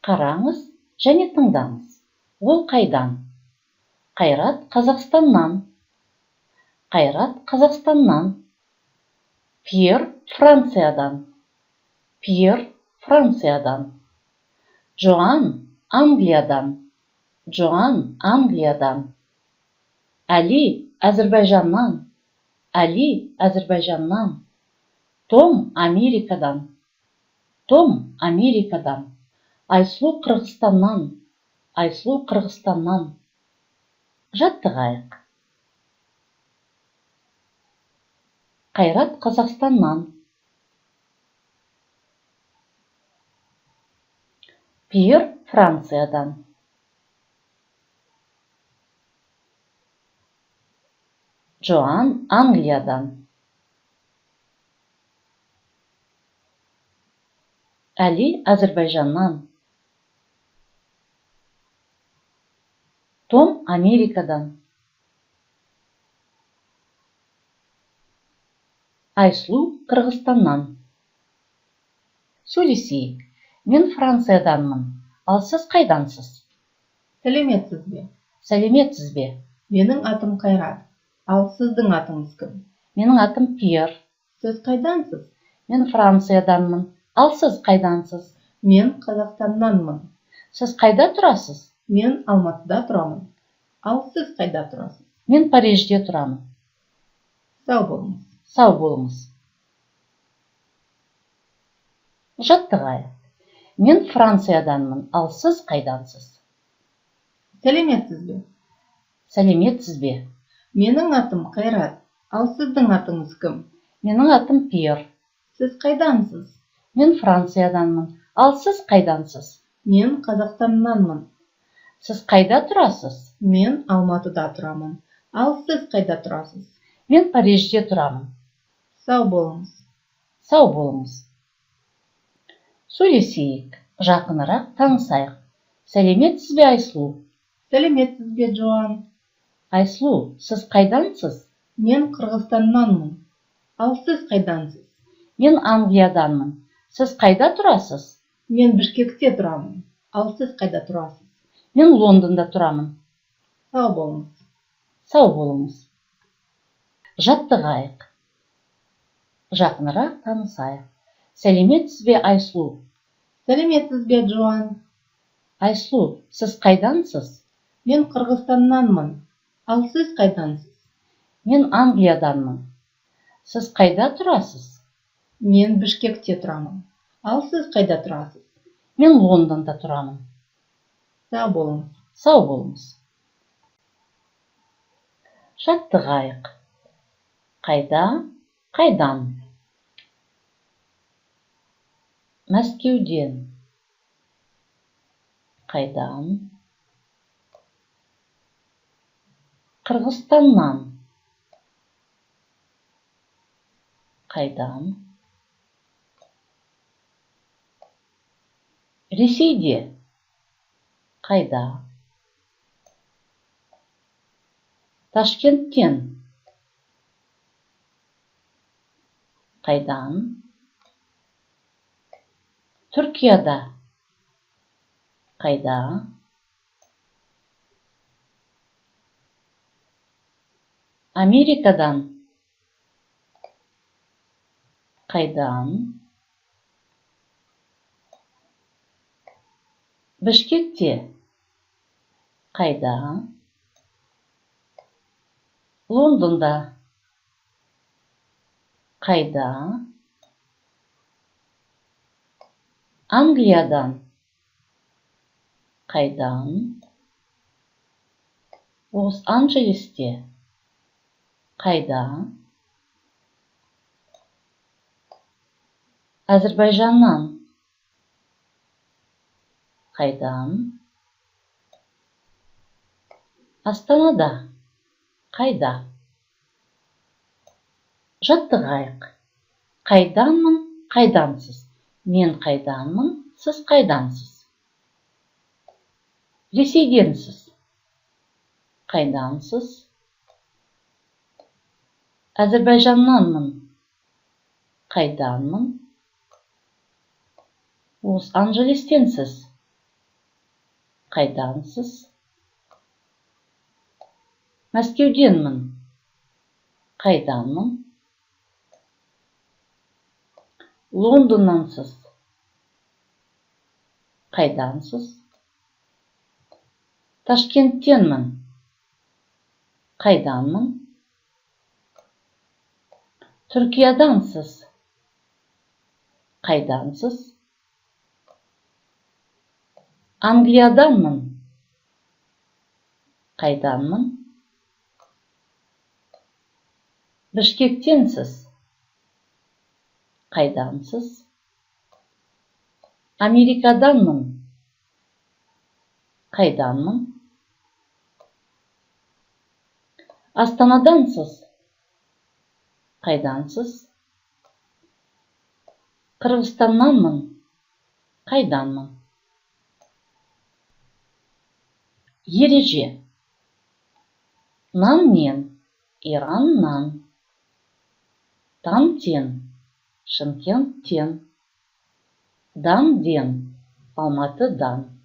Қараңыз және тыңдаңыз. Ол қайдан? Қайрат Қазақстаннан. Қайрат Қазақстаннан. Пьер Франциядан. Пьер Франциядан. Джоан Англиядан. Джоан Англиядан. Әли Әзірбайжаннан. Әли Әзірбайжаннан. Том Америкадан. Том Америкадан. Айсұлу Қырғызстаннан. Айсұлу Қырғызстаннан. Жаттығайық. Қайрат Қазақстаннан. Пьер Франциядан. Джоан Англиядан. Әли Әзірбайжаннан. Том Америкадан. Айсұлу Қырғызстаннан. Сөйлесейік. Мен Францияданмын. Ал сіз қайдансыз? Сәлеметсіз бе? Сәлеметсіз бе? Менің атым Қайрат. Ал сіздің атыңыз кім? Менің атым Пьер. Сіз қайдансыз? Мен Францияданмын. Ал сіз қайдансыз? Мен Қазақстаннанмын. Сіз қайда тұрасыз? Мен Алматыда тұрамын. Ал сіз қайда тұрасыз? Мен Парижде тұрамын. Сау болыңыз. Сау болыңыз. Жаттығайық. Мен Францияданмын. Ал сіз қайдансыз? Сәлеметсіз бе? Сәлеметсіз бе? Менің атым Қайрат. Ал сіздің атыңыз кім? Менің атым Пьер. Сіз қайдансыз? Мен Францияданмын. Ал сіз қайдансыз? Мен Қазақстаннанмын. Сіз қайда тұрасыз? Мен Алматыда тұрамын. Ал сіз қайда тұрасыз? Мен Парижде тұрамын. Сау болыңыз. Сау болыңыз. Сөйлесейік. Жақынырақ танысайық. Сәлеметсіз бе, Айсұлу? Сәлеметсіз бе, Джоан? Айсұлу, сіз қайдансыз? Мен Қырғызстаннанмын. Ал сіз қайдансыз? Мен Англияданмын. Сіз қайда тұрасыз? Мен Бішкекте тұрамын. Ал сіз қайда тұрасыз? Мен Лондонда тұрамын. Сау болыңыз. Сау болыңыз. Жаттығайық. Жақынырақ танысайық. Сәлеметсіз бе, Айсұлу? Сәлеметсіз бе, Джоан? Айсұлу, сіз қайдансыз? Мен Қырғызстаннанмын. Ал сіз қайдансыз? Мен Англияданмын. Сіз қайда тұрасыз? Мен Бішкекте тұрамын. Ал сіз қайда тұрасыз? Мен Лондонда тұрамын. Сау болыңыз. Сау болыңыз. Жаттығайық. Қайда? Қайдан? Мәскеуден. Қайдан? Қырғызстаннан. Қайдан? Ресейде. Қайда? Ташкенттен. Қайдан? Түркияда. Қайда? Америкадан. Қайдан? Бішкекте. Қайда? Лондонда. Қайда? Англиядан. Қайдан? Лос-Анджелесте. Қайда? Әзірбайжаннан. Қайдан? Астанада. Қайда? Жаттығайық. Қайданмын, қайдансыз? Мен қайданмын, сіз қайдансыз? Ресейденсіз. Қайдансыз? Әзірбайжаннанмын. Қайданмын? Лос-Анджелестенсіз. Қайдансыз? Мәскеуденмін. Қайданмын? Лондоннансыз. Қайдансыз? Ташкенттенмін. Қайданмын? Түркиядансыз. Қайдансыз? Англияданмын. Қайданмын? Бішкектенсіз. Қайдансыз? Америкаданмын. Қайданмын? Астанадансыз. Қайдансыз? Қырғызстаннанмын. Қайданмын? Ереже. Нан мен, Ираннан. Тан-тен, Шымкенттен. Дан-ден, Алматыдан.